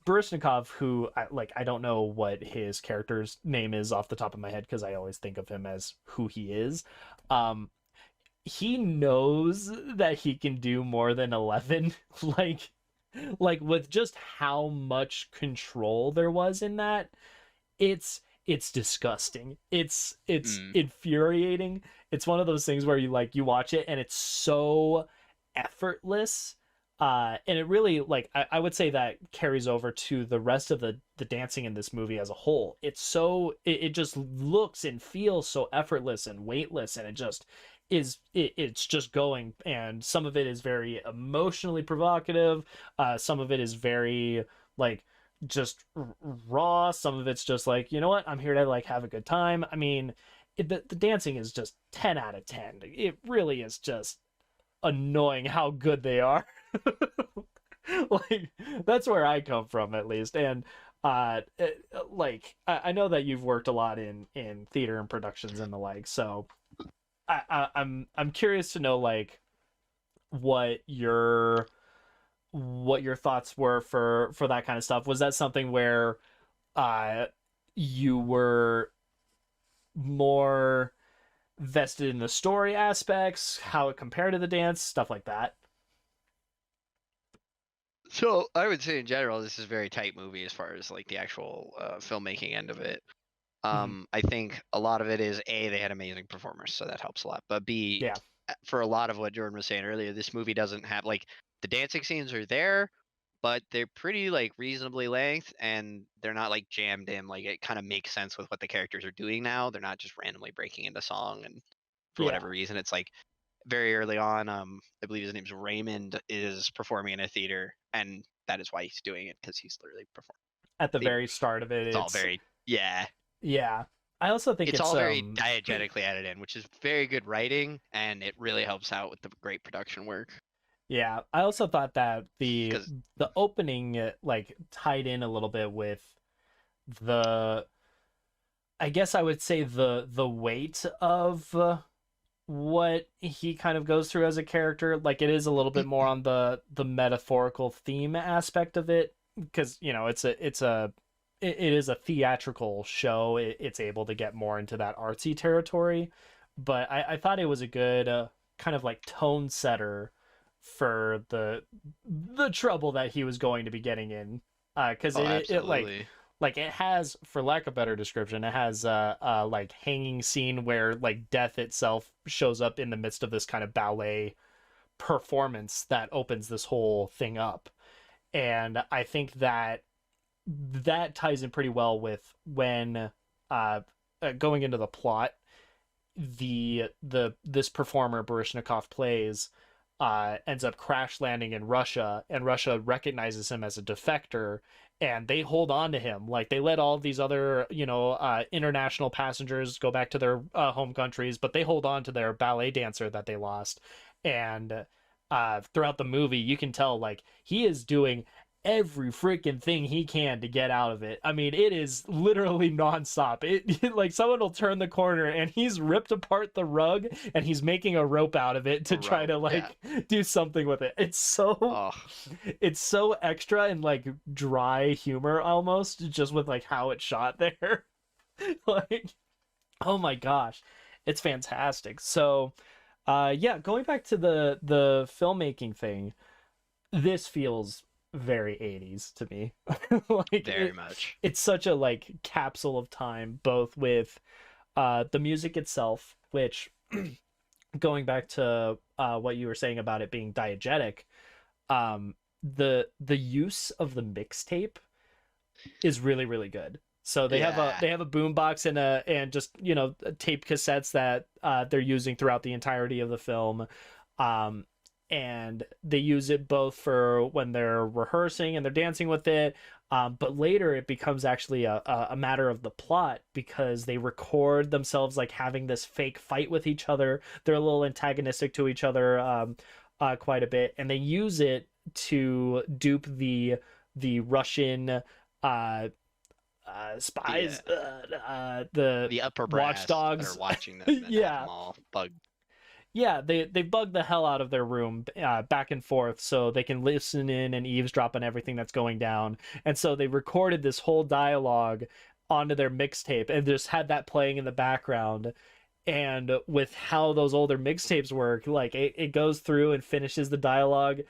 [SPEAKER 1] Barishnikov, who I don't know what his character's name is off the top of my head because I always think of him as who he is. Um, he knows that he can do more than 11. like with just how much control there was in that, it's disgusting. It's
[SPEAKER 2] Mm.
[SPEAKER 1] infuriating. It's one of those things where you watch it and it's so effortless. And it really, like, I would say that carries over to the rest of the dancing in this movie as a whole. It just looks and feels so effortless and weightless, and it just it's just going. And some of it is very emotionally provocative. Some of it is very like just raw. Some of it's just like, you know what, I'm here to like have a good time. I mean, the dancing is just 10 out of 10. It really is just annoying how good they are. Like, that's where I come from, at least. And like, I know that you've worked a lot in theater and productions and the like, so I'm curious to know like what your what your thoughts were for that kind of stuff. Was that something where uh you were more vested in the story aspects, how it compared to the dance, stuff like that?
[SPEAKER 2] So I would say in general, this is a very tight movie as far as like the actual filmmaking end of it.
[SPEAKER 1] Hmm.
[SPEAKER 2] I think a lot of it is A, they had amazing performers, so that helps a lot. But B,
[SPEAKER 1] Yeah.
[SPEAKER 2] for a lot of what Jordan was saying earlier, this movie doesn't have like the dancing scenes are there, but they're pretty like reasonably length and they're not like jammed in. Like it kind of makes sense with what the characters are doing now. They're not just randomly breaking into song and for
[SPEAKER 1] Yeah.
[SPEAKER 2] whatever reason. It's like very early on, I believe his name's Raymond is performing in a theater and that is why he's doing it because he's literally performing
[SPEAKER 1] At the
[SPEAKER 2] theater.
[SPEAKER 1] very start of it,
[SPEAKER 2] It's all
[SPEAKER 1] it's
[SPEAKER 2] very yeah.
[SPEAKER 1] yeah. I also think
[SPEAKER 2] It's
[SPEAKER 1] it's
[SPEAKER 2] all very diegetically added in, which is very good writing, and it really helps out with the great production work.
[SPEAKER 1] yeah, I also thought that
[SPEAKER 2] Because
[SPEAKER 1] the opening like tied in a little bit with the I guess I would say the weight of what he kind of goes through as a character. Like it is a little bit more on the metaphorical theme aspect of it because you know it is a theatrical show. It's able to get more into that artsy territory, but I thought it was a good kind of like tone setter for the trouble that he was going to be getting in. Because
[SPEAKER 2] oh,
[SPEAKER 1] it
[SPEAKER 2] absolutely,
[SPEAKER 1] like it has, for lack of better description, it has a like hanging scene where like death itself shows up in the midst of this kind of ballet performance that opens this whole thing up. And I think that that ties in pretty well with when uh, going into the plot, the this performer Barishnikov plays ends up crash landing in Russia, and Russia recognizes him as a defector, and they hold on to him. Like they let all of these other, international passengers go back to their home countries, but they hold on to their ballet dancer that they lost. And throughout the movie, you can tell like he is doing every freaking thing he can to get out of it. I mean, it is literally nonstop. It like someone will turn the corner and he's ripped apart the rug and he's making a rope out of it
[SPEAKER 2] a
[SPEAKER 1] to try
[SPEAKER 2] rope.
[SPEAKER 1] to
[SPEAKER 2] Yeah.
[SPEAKER 1] like do something with it.
[SPEAKER 2] Oh,
[SPEAKER 1] It's so extra and like dry humor almost just with like how it's shot there. Like oh my gosh. It's fantastic. So, yeah, going back to the filmmaking thing, this feels very 80s to me. Like
[SPEAKER 2] very much.
[SPEAKER 1] it's such a like capsule of time both with the music itself, which going back to what you were saying about it being diegetic, the use of the mixtape is really really good. So
[SPEAKER 2] Yeah.
[SPEAKER 1] they have a boombox and a and just tape cassettes that they're using throughout the entirety of the film, um, and they use it both for when they're rehearsing and they're dancing with it, but later it becomes actually a matter of the plot because they record themselves like having this fake fight with each other. They're a little antagonistic to each other quite a bit, and they use it to dupe the Russian uh,
[SPEAKER 2] The
[SPEAKER 1] spies, the
[SPEAKER 2] the upper brass that are
[SPEAKER 1] watchdogs.
[SPEAKER 2] watching them and have
[SPEAKER 1] Yeah,
[SPEAKER 2] them all bugged.
[SPEAKER 1] yeah. They bug the hell out of their room back and forth so they can listen in and eavesdrop on everything that's going down. And so they recorded this whole dialogue onto their mixtape and just had that playing in the background. And with how those older mixtapes work, like it goes through and finishes the dialogue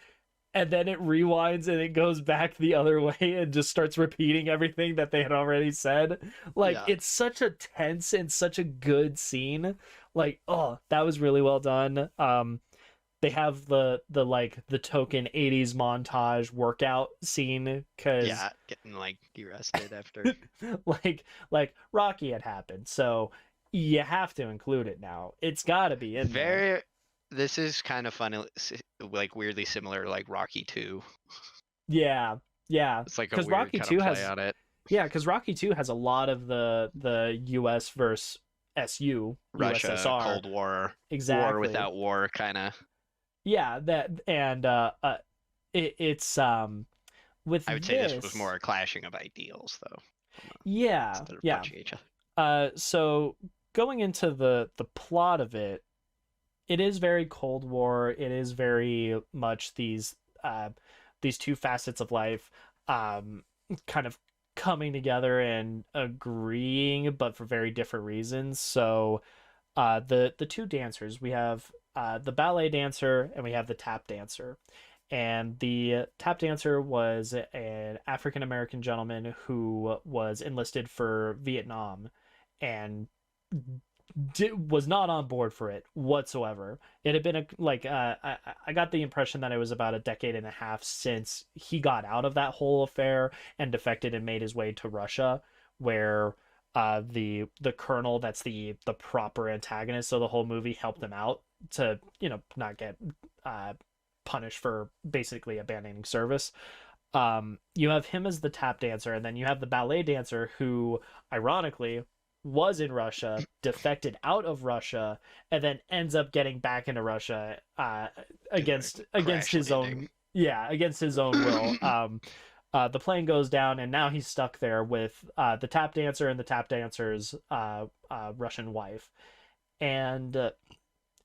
[SPEAKER 1] and then it rewinds and it goes back the other way and just starts repeating everything that they had already said. Like
[SPEAKER 2] Yeah.
[SPEAKER 1] it's such a tense and such a good scene. Like, oh, that was really well done. They have the like the token 80s montage workout scene cuz
[SPEAKER 2] Yeah, getting like arrested after.
[SPEAKER 1] like Rocky had happened. So you have to include it now. It's got to be in there.
[SPEAKER 2] Very. This is kind of funny, like weirdly similar, to, like Rocky 2.
[SPEAKER 1] Yeah. Yeah.
[SPEAKER 2] It's like a
[SPEAKER 1] Cuz
[SPEAKER 2] weird
[SPEAKER 1] Rocky
[SPEAKER 2] kind of
[SPEAKER 1] 2
[SPEAKER 2] play
[SPEAKER 1] has
[SPEAKER 2] on it.
[SPEAKER 1] Yeah, because Rocky 2 has a lot of the US versus SU,
[SPEAKER 2] Russia,
[SPEAKER 1] USSR.
[SPEAKER 2] Cold War, war
[SPEAKER 1] Exactly.
[SPEAKER 2] without war, kind of.
[SPEAKER 1] Yeah, that and it's with
[SPEAKER 2] I would say this was
[SPEAKER 1] this.
[SPEAKER 2] more a clashing of ideals, though,
[SPEAKER 1] Yeah,
[SPEAKER 2] instead of
[SPEAKER 1] yeah.
[SPEAKER 2] punching each other.
[SPEAKER 1] So going into the plot of it, it is very Cold War. It is very much these two facets of life, kind of coming together and agreeing, but for very different reasons. So, the two dancers we have the ballet dancer and we have the tap dancer. And the tap dancer was an African American gentleman who was enlisted for Vietnam and was not on board for it whatsoever. It had been I got the impression that it was about a decade and a half since he got out of that whole affair and defected and made his way to Russia, where the colonel that's the proper antagonist of the whole movie helped him out to not get uh, punished for basically abandoning service. You have him as the tap dancer, and then you have the ballet dancer who, ironically, was in Russia, defected out of Russia, and then ends up getting back into Russia
[SPEAKER 2] In a
[SPEAKER 1] against
[SPEAKER 2] crash
[SPEAKER 1] his
[SPEAKER 2] landing.
[SPEAKER 1] own, yeah, against his own will. The plane goes down, and now he's stuck there with the tap dancer and the tap dancer's Russian wife. And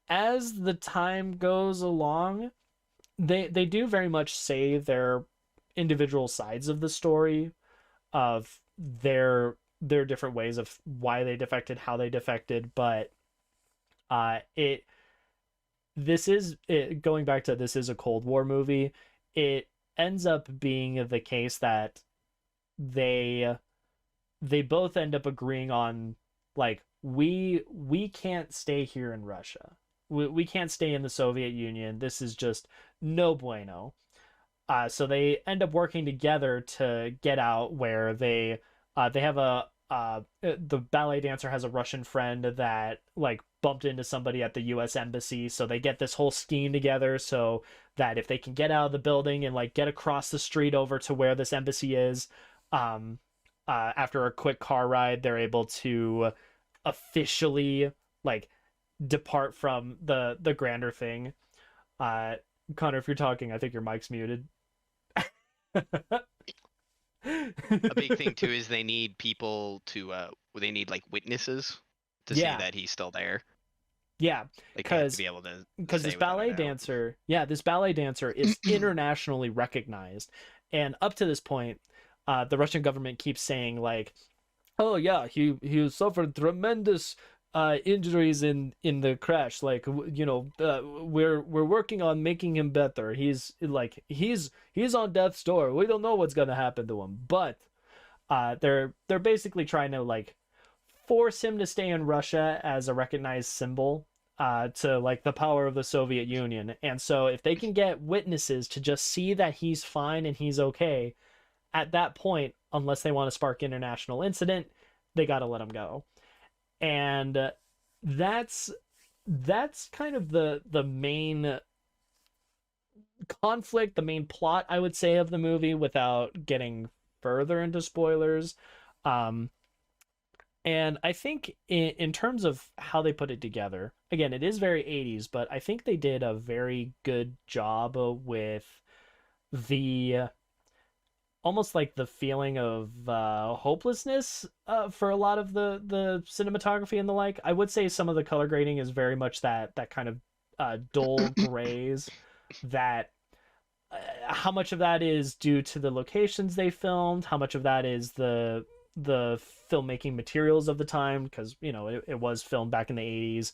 [SPEAKER 1] as the time goes along, they do very much say their individual sides of the story of their different ways of why they defected, how they defected, but it this is going back to this is a Cold War movie. It ends up being the case that they they both end up agreeing on like we can't stay here in Russia. We can't stay in the Soviet Union. This is just no bueno. So they end up working together to get out where they have a the ballet dancer has a Russian friend that like bumped into somebody at the U.S. embassy, so they get this whole scheme together so that if they can get out of the building and like get across the street over to where this embassy is, um, after a quick car ride, they're able to officially like depart from the grander thing. Uh, Connor, if you're talking, I think your mic's muted.
[SPEAKER 2] A big thing too is they need people to they need like witnesses to see
[SPEAKER 1] Yeah,
[SPEAKER 2] that he's still there.
[SPEAKER 1] yeah,
[SPEAKER 2] Like they have to
[SPEAKER 1] because
[SPEAKER 2] be able to
[SPEAKER 1] this
[SPEAKER 2] say without a
[SPEAKER 1] ballet
[SPEAKER 2] doubt.
[SPEAKER 1] dancer, yeah, this ballet dancer is internationally recognized, and up to this point, the Russian government keeps saying like, "Oh yeah, he suffered tremendous injuries in the crash. Like we're working on making him better. He's on death's door. We don't know what's gonna happen to him, but they're basically trying to like force him to stay in Russia as a recognized symbol to like the power of the Soviet Union. And so if they can get witnesses to just see that he's fine and he's okay, at that point, unless they want to spark international incident, they got to let him go. And that's that's kind of the main conflict, the main plot, I would say, of the movie without getting further into spoilers. Um, And I think in terms of how they put it together, again, it is very 80s, but I think they did a very good job with the almost like the feeling of hopelessness for a lot of the cinematography and the like. I would say some of the color grading is very much that kind of dull grays that how much of that is due to the locations they filmed, how much of that is the filmmaking materials of the time because it was filmed back in the 80s.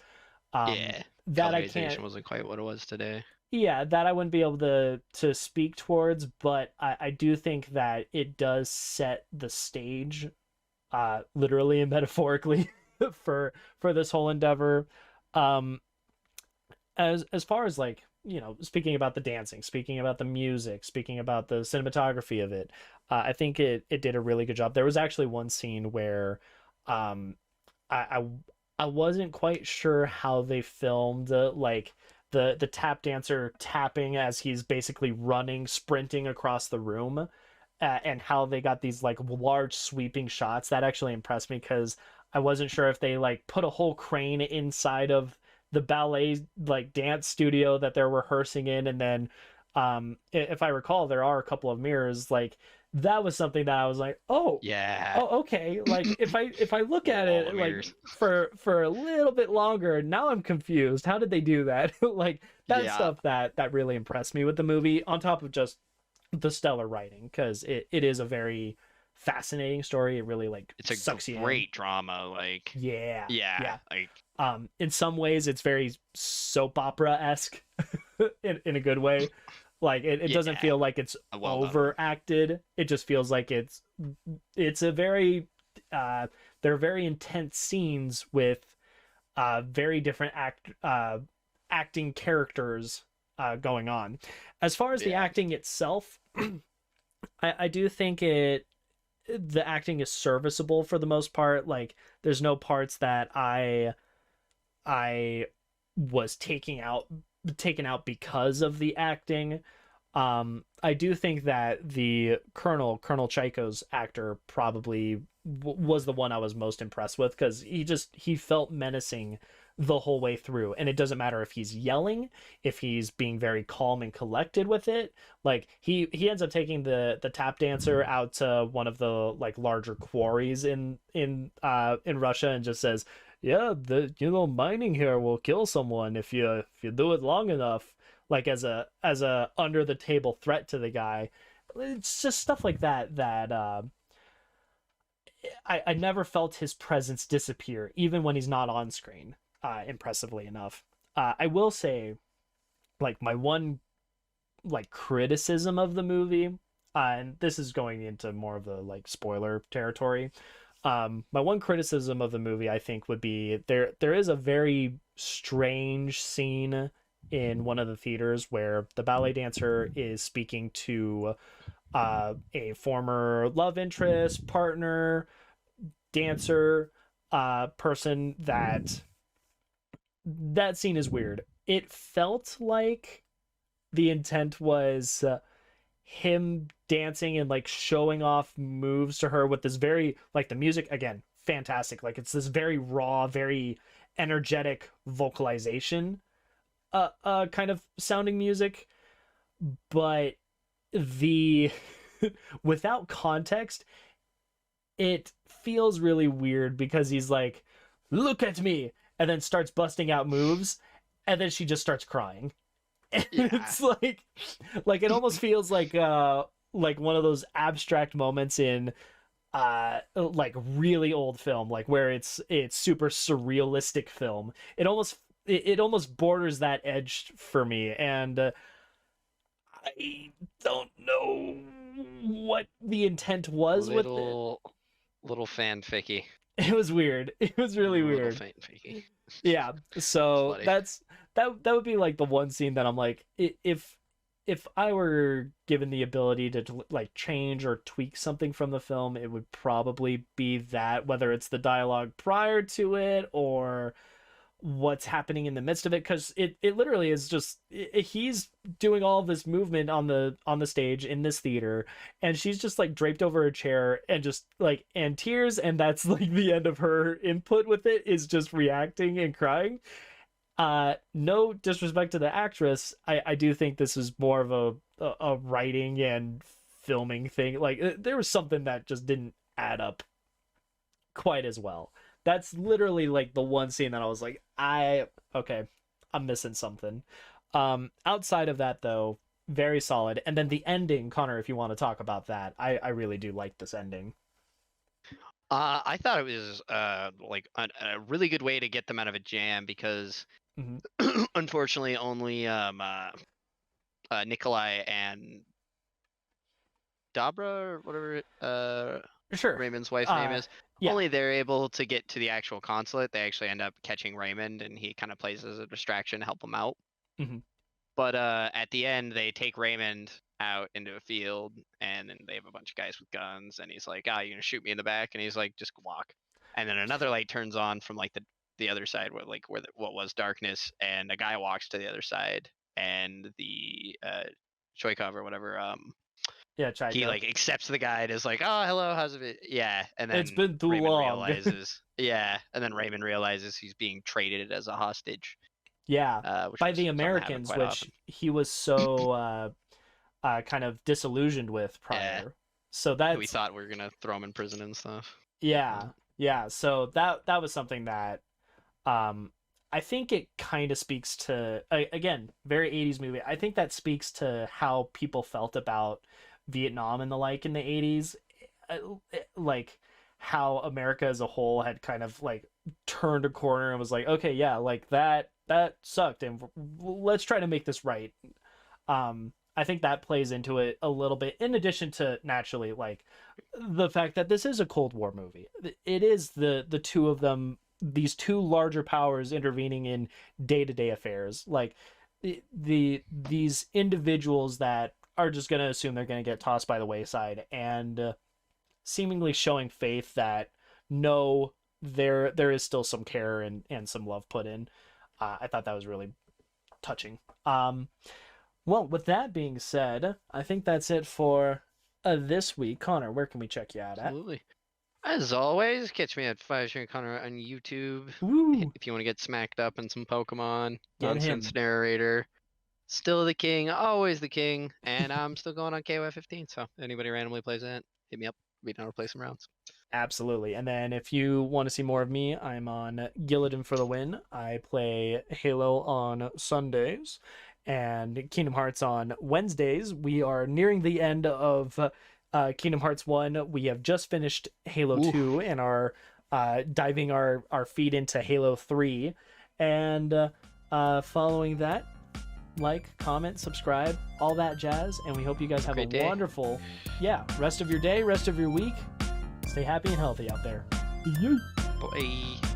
[SPEAKER 2] Yeah,
[SPEAKER 1] That I can't,
[SPEAKER 2] colorization wasn't quite what it was today.
[SPEAKER 1] yeah, that I wouldn't be able to speak towards, but I do think that it does set the stage literally and metaphorically for this whole endeavor. um as far as like speaking about the dancing, speaking about the music, speaking about the cinematography of it, I think it did a really good job. There was actually one scene where um I I wasn't quite sure how they filmed like the tap dancer tapping as he's basically running, sprinting across the room, and how they got these like large sweeping shots. That actually impressed me because I wasn't sure if they like put a whole crane inside of the ballet like dance studio that they're rehearsing in, and then if I recall, there are a couple of mirrors. Like that was something that I was like, oh,
[SPEAKER 2] Yeah,
[SPEAKER 1] oh, okay. Like if I look at
[SPEAKER 2] wall
[SPEAKER 1] it
[SPEAKER 2] of
[SPEAKER 1] like
[SPEAKER 2] mirrors.
[SPEAKER 1] for a little bit longer, now I'm confused. How did they do that? Like that
[SPEAKER 2] Yeah,
[SPEAKER 1] stuff that really impressed me with the movie, on top of just the stellar writing, because it is a very fascinating story. It really like
[SPEAKER 2] it's a
[SPEAKER 1] sucks you in.
[SPEAKER 2] great drama. Like,
[SPEAKER 1] Yeah,
[SPEAKER 2] yeah,
[SPEAKER 1] yeah.
[SPEAKER 2] like
[SPEAKER 1] In some ways, it's very soap opera esque in a good way. Like it doesn't
[SPEAKER 2] yeah,
[SPEAKER 1] feel like it's
[SPEAKER 2] well done.
[SPEAKER 1] overacted. It just feels like it's a very they're very intense scenes with very different acting characters going on. As far as the
[SPEAKER 2] Yeah,
[SPEAKER 1] acting itself, I do think the acting is serviceable for the most part. Like there's no parts that I was taken out because of the acting. I do think that the Colonel Chaiko's actor probably was the one I was most impressed with, because he felt menacing the whole way through, and it doesn't matter if he's yelling, if he's being very calm and collected with it. Like he ends up taking the tap dancer out to one of the like larger quarries in Russia, and just says, yeah, the mining here will kill someone if you do it long enough, like as a under the table threat to the guy. It's just stuff like that that I never felt his presence disappear, even when he's not on screen. Impressively enough, I will say, like my one like criticism of the movie, and this is going into more of the like spoiler territory. My one criticism of the movie, I think, would be there is a very strange scene in one of the theaters where the ballet dancer is speaking to a former love interest, partner, dancer, person. That scene is weird. It felt like the intent was him dancing and like showing off moves to her with this very like the music again fantastic, like it's this very raw, very energetic vocalization kind of sounding music, but the without context it feels really weird because he's like, look at me, and then starts busting out moves, and then she just starts crying.
[SPEAKER 2] Yeah.
[SPEAKER 1] It's like it almost feels like one of those abstract moments in like really old film, like where it's super surrealistic film. It almost borders that edge for me, and I don't know what the intent was with it.
[SPEAKER 2] Little little fanficky.
[SPEAKER 1] It was weird. It was really
[SPEAKER 2] Little
[SPEAKER 1] weird.
[SPEAKER 2] fanficky.
[SPEAKER 1] Yeah,
[SPEAKER 2] It's
[SPEAKER 1] so
[SPEAKER 2] funny.
[SPEAKER 1] that would be like the one scene that I'm like, if I were given the ability to like change or tweak something from the film, it would probably be that, whether it's the dialogue prior to it or what's happening in the midst of it, because it literally is just he's doing all this movement on the stage in this theater, and she's just like draped over a chair and just like and tears, and that's like the end of her input with it, is just reacting and crying. No disrespect to the actress, I do think this is more of a writing and filming thing. Like there was something that just didn't add up quite as well. That's literally like the one scene that I was like, okay, I'm missing something. Outside of that though, very solid. And then the ending, Connor, if you want to talk about that, I really do like this ending.
[SPEAKER 2] I thought it was like a really good way to get them out of a jam because
[SPEAKER 1] Hmm.
[SPEAKER 2] unfortunately only Nikolai and Dabra or whatever
[SPEAKER 1] Sure.
[SPEAKER 2] Raymond's wife's name
[SPEAKER 1] Uh,
[SPEAKER 2] is,
[SPEAKER 1] yeah.
[SPEAKER 2] only they're able to get to the actual consulate. They actually end up catching Raymond, and he kind of plays as a distraction to help them out.
[SPEAKER 1] Hmm.
[SPEAKER 2] But at the end, they take Raymond out into a field, and then they have a bunch of guys with guns, and he's like, "Ah, you're gonna shoot me in the back," and he's like, "Just walk." And then another light turns on from like the other side, where what was darkness, and a guy walks to the other side, and the Choikov or whatever
[SPEAKER 1] Yeah,
[SPEAKER 2] he
[SPEAKER 1] Chaika.
[SPEAKER 2] like accepts the guy and is like, "Oh, hello, how's it?" Yeah, and
[SPEAKER 1] It's
[SPEAKER 2] then
[SPEAKER 1] been too
[SPEAKER 2] Raymond
[SPEAKER 1] long.
[SPEAKER 2] realizes, yeah, and then Raymond realizes he's being traded as a hostage,
[SPEAKER 1] Yeah.
[SPEAKER 2] which
[SPEAKER 1] By
[SPEAKER 2] was
[SPEAKER 1] the
[SPEAKER 2] something that happened
[SPEAKER 1] Americans,
[SPEAKER 2] quite often.
[SPEAKER 1] which he was so kind of disillusioned with
[SPEAKER 2] Yeah,
[SPEAKER 1] prior. So
[SPEAKER 2] we
[SPEAKER 1] that's
[SPEAKER 2] thought we were gonna throw him in prison and stuff.
[SPEAKER 1] yeah. Yeah. So that was something that um I think it kind of speaks to, again, very 80s movie. I think that speaks to how people felt about Vietnam and the like in the 80s. Like how America as a whole had kind of like turned a corner and was like, okay, yeah, like that sucked, and let's try to make this right. I think that plays into it a little bit, in addition to naturally like the fact that this is a Cold War movie. It is the two of them, these two larger powers intervening in day-to-day affairs. Like these individuals that are just going to assume they're going to get tossed by the wayside, and seemingly showing faith that no, there is still some care and some love put in. I thought that was really touching. Well, with that being said, I think that's it for this week. Connor, where can we check you out at?
[SPEAKER 2] Absolutely. As always, catch me at 5 Connor on YouTube.
[SPEAKER 1] Woo!
[SPEAKER 2] If you want to get smacked up in some Pokemon,
[SPEAKER 1] Get
[SPEAKER 2] nonsense
[SPEAKER 1] him.
[SPEAKER 2] narrator. Still the king, always the king, and I'm still going on KOF 15. So anybody randomly plays that, hit me up. We know how to play some rounds.
[SPEAKER 1] Absolutely. And then if you want to see more of me, I'm on Gillidan for the Win. I play Halo on Sundays and Kingdom Hearts on Wednesdays. We are nearing the end of Kingdom Hearts 1. We have just finished Halo
[SPEAKER 2] Oof.
[SPEAKER 1] 2 and are diving our feet into Halo 3. And following that, like, comment, subscribe, all that jazz. And we hope you guys have a
[SPEAKER 2] Great day.
[SPEAKER 1] wonderful, rest of your day, rest of your week. Stay happy and healthy out there. Yay.
[SPEAKER 2] Bye.